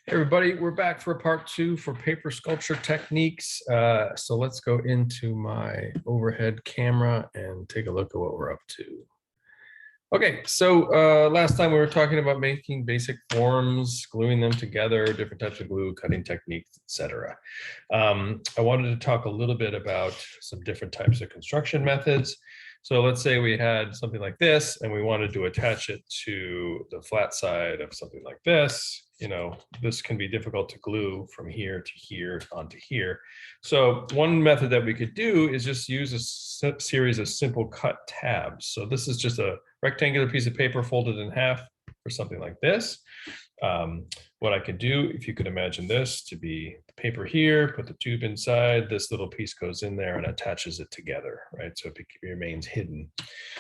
Hey everybody, we're back for part 2 for paper sculpture techniques. So let's go into my overhead camera and take a look at what we're up to. Okay, so last time we were talking about making basic forms, gluing them together, different types of glue, cutting techniques, etc. I wanted to talk a little bit about some different types of construction methods. So let's say we had something like this and we wanted to attach it to the flat side of something like this. You know, this can be difficult to glue from here to here onto here. So one method that we could do is just use a series of simple cut tabs. So this is just a rectangular piece of paper folded in half for something like this. What I could do, if you could imagine this to be the paper here, put the tube inside, this little piece goes in there and attaches it together, right? So it remains hidden.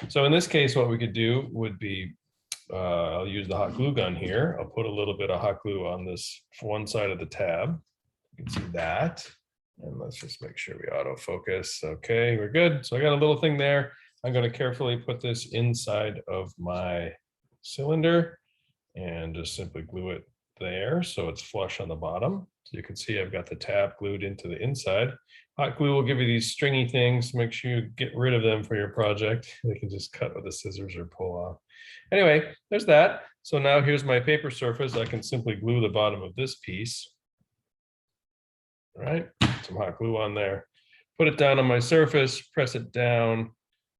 So in this case, what we could do would be, I'll use the hot glue gun here. I'll put a little bit of hot glue on this one side of the tab. You can see that. And let's just make sure we autofocus. Okay, we're good. So I got a little thing there. I'm going to carefully put this inside of my cylinder and just simply glue it there so it's flush on the bottom. So you can see I've got the tab glued into the inside. Hot glue will give you these stringy things. Make sure you get rid of them for your project. They can just cut with the scissors or pull off. Anyway, there's that. So now here's my paper surface. I can simply glue the bottom of this piece. All right, some hot glue on there. Put it down on my surface, press it down,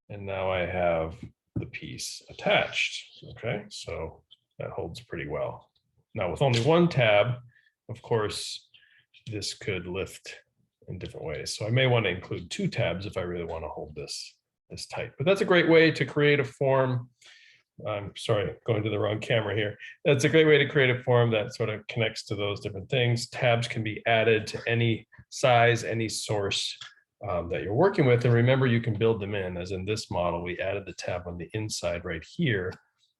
and now I have the piece attached. Okay, so that holds pretty well. Now with only one tab, of course, this could lift in different ways. So I may want to include 2 tabs if I really want to hold this tight. But that's a great way to create a form. I'm sorry, going to the wrong camera here. That's a great way to create a form that sort of connects to those different things. Tabs can be added to any size, any source that you're working with. And remember, you can build them in, as in this model, we added the tab on the inside right here,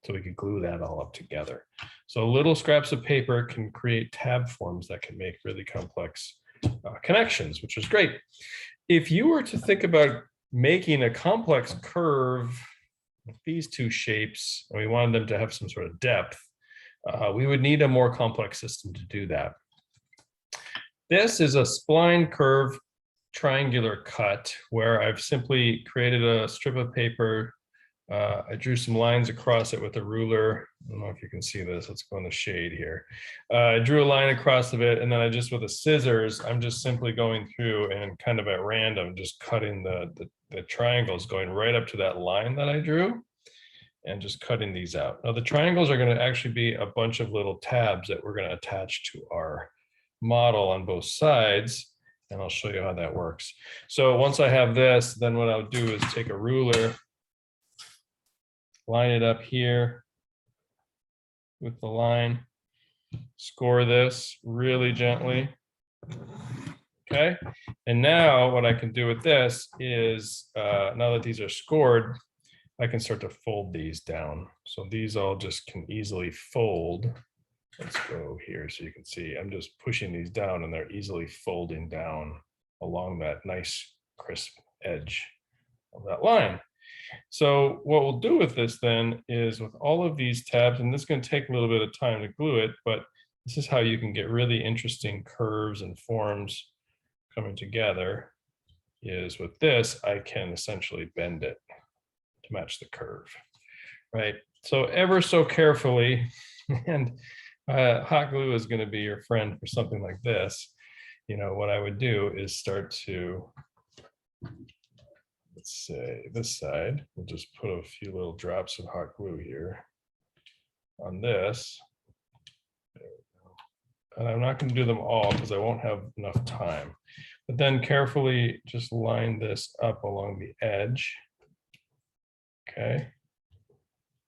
so we could glue that all up together. So little scraps of paper can create tab forms that can make really complex connections, which is great. If you were to think about making a complex curve with these 2 shapes, and we wanted them to have some sort of depth, we would need a more complex system to do that. This is a spline curve triangular cut where I've simply created a strip of paper. I drew some lines across it with a ruler. I don't know if you can see this. Let's go in the shade here. I drew a line across of it, and then I just, with the scissors, I'm just simply going through and kind of at random, just cutting the triangles going right up to that line that I drew, and just cutting these out. Now the triangles are going to actually be a bunch of little tabs that we're going to attach to our model on both sides, and I'll show you how that works. So once I have this, then what I'll do is take a ruler, line it up here with the line, score this really gently. Okay, and now what I can do with this is, now that these are scored, I can start to fold these down. So these all just can easily fold. Let's go here so you can see I'm just pushing these down and they're easily folding down along that nice crisp edge of that line. So what we'll do with this then is, with all of these tabs, and this is going to take a little bit of time to glue it, but this is how you can get really interesting curves and forms coming together, is with this, I can essentially bend it to match the curve, right? So ever so carefully, and hot glue is going to be your friend for something like this. You know, what I would do is start to, let's say this side, we'll just put a few little drops of hot glue here on this. There we go. And I'm not going to do them all because I won't have enough time. But then carefully just line this up along the edge. Okay.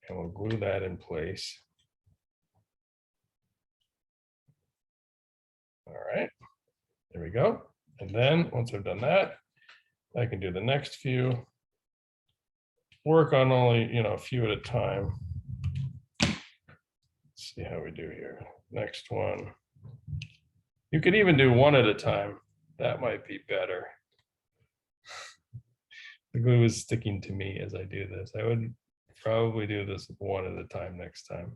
And we'll glue that in place. All right. There we go. And then once I've done that, I can do the next few. Work on only, a few at a time. Let's see how we do here. Next one. You could even do one at a time. That might be better. The glue is sticking to me as I do this. I would probably do this one at a time next time.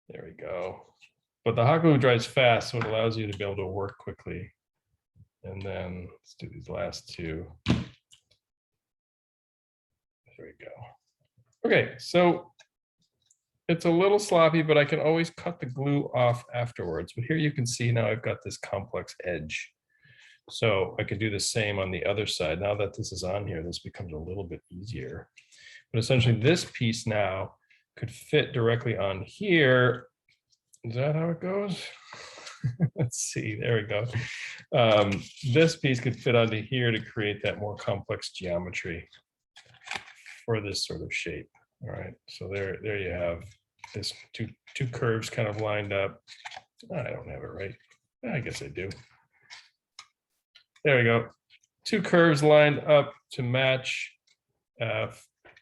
There we go. but the hot glue dries fast, so it allows you to be able to work quickly. And then let's do these last two. There we go. Okay, so it's a little sloppy, but I can always cut the glue off afterwards. But here you can see now I've got this complex edge. So I could do the same on the other side. Now that this is on here, this becomes a little bit easier. But essentially this piece now could fit directly on here. Is that how it goes? Let's see, there we go. This piece could fit onto here to create that more complex geometry for this sort of shape. All right, so there you have this two curves kind of lined up. I don't have it right. I guess I do. There we go. Two curves lined up to match,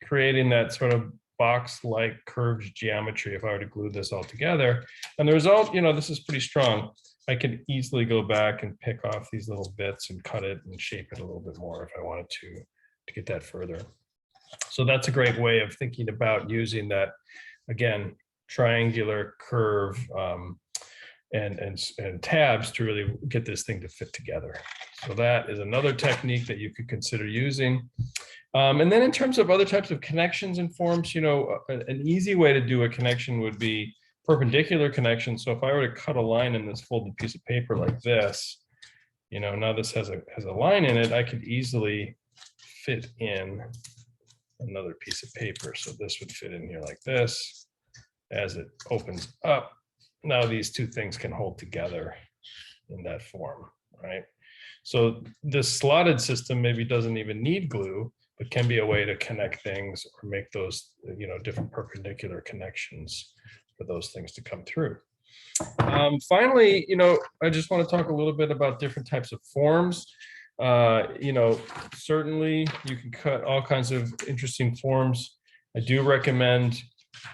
creating that sort of box-like curved geometry if I were to glue this all together. And the result, you know, this is pretty strong. I could easily go back and pick off these little bits and cut it and shape it a little bit more if I wanted to get that further. So that's a great way of thinking about using that, again, triangular curve and tabs to really get this thing to fit together. So that is another technique that you could consider using. And then in terms of other types of connections and forms, you know, an easy way to do a connection would be perpendicular connection. So if I were to cut a line in this folded piece of paper like this, you know, now this has a line in it, I could easily fit in another piece of paper. So this would fit in here like this. As it opens up, now these two things can hold together in that form, right? So this slotted system maybe doesn't even need glue, but can be a way to connect things or make those, you know, different perpendicular connections for those things to come through. Finally, you know, I just want to talk a little bit about different types of forms. You know, certainly you can cut all kinds of interesting forms. I do recommend,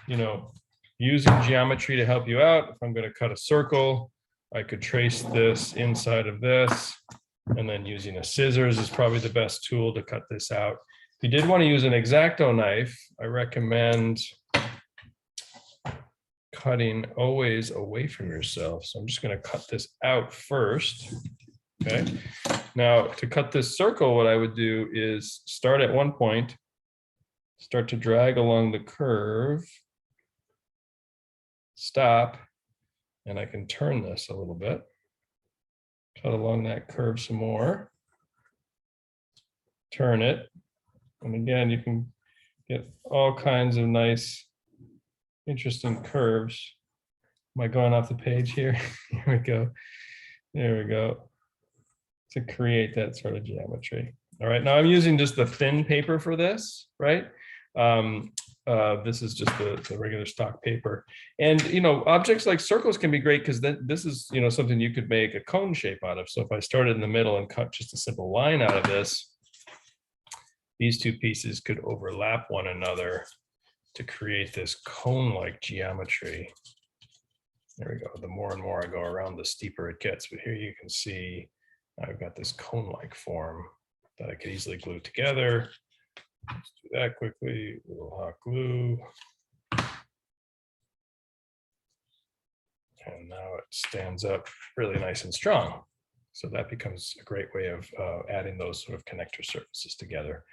you know, using geometry to help you out. If I'm going to cut a circle, I could trace this inside of this, and then using a scissors is probably the best tool to cut this out. If you did want to use an X-Acto knife, I recommend cutting always away from yourself. So I'm just going to cut this out first. Okay. Now to cut this circle, what I would do is start at one point, start to drag along the curve, stop, and I can turn this a little bit, cut along that curve some more, turn it, and again, you can get all kinds of nice, interesting curves. Am I going off the page here? Here we go. There we go. To create that sort of geometry. All right, now I'm using just the thin paper for this, right? This is just the regular stock paper. And, you know, objects like circles can be great because this is, you know, something you could make a cone shape out of. So if I started in the middle and cut just a simple line out of this, these two pieces could overlap one another to create this cone-like geometry. There we go. The more and more I go around, the steeper it gets. But here you can see I've got this cone-like form that I could easily glue together. Let's do that quickly. A little hot glue. And now it stands up really nice and strong. So that becomes a great way of adding those sort of connector surfaces together.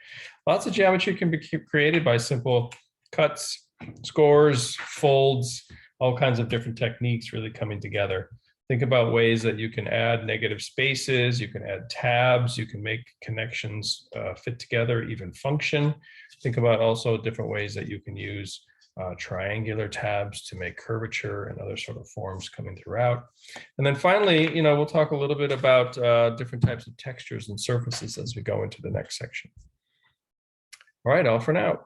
Lots of geometry can be created by simple cuts, scores, folds, all kinds of different techniques really coming together. Think about ways that you can add negative spaces, you can add tabs, you can make connections fit together, even function. Think about also different ways that you can use triangular tabs to make curvature and other sort of forms coming throughout. And then finally, you know, we'll talk a little bit about different types of textures and surfaces as we go into the next section. All right, all for now.